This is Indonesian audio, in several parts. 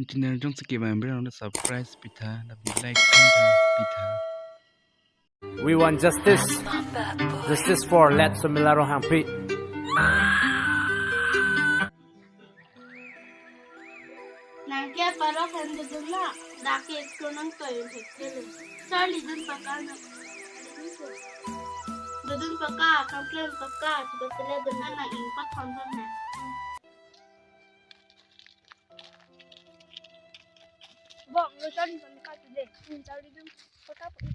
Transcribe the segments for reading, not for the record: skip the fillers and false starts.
Channel trong skip and bring on the surprise pita the like content pita. We want justice. Justice for Let Sumilaro Hampi. Nangke para kandungan daki eksplonang kayo hekele. Charlie dun pakana. Dun paka, complain paka, tiba sila dun na impact hantar na. Bom, lo Charlie dun paka today. Charlie dun paka po.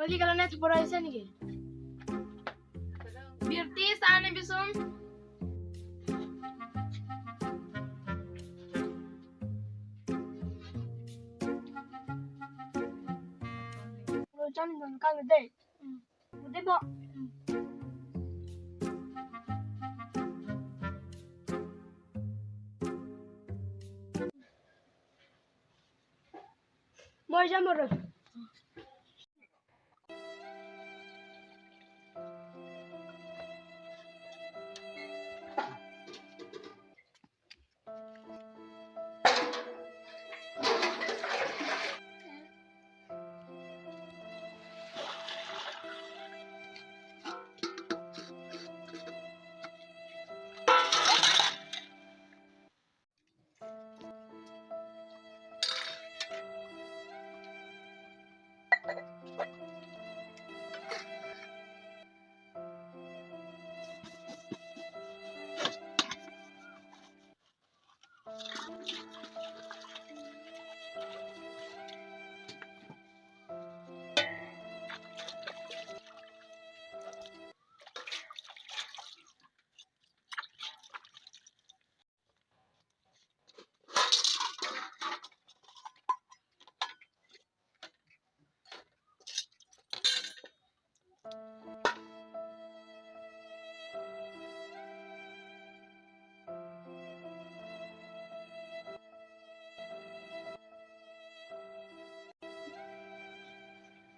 Oli kalau net por ahí nih. Birti sana bisum. Lo Charlie dun paka today. Udah bo. Mau jamur.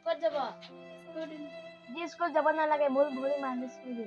Kau jawab. Dia sekolah jawab nak lagi mul boleh manis ni.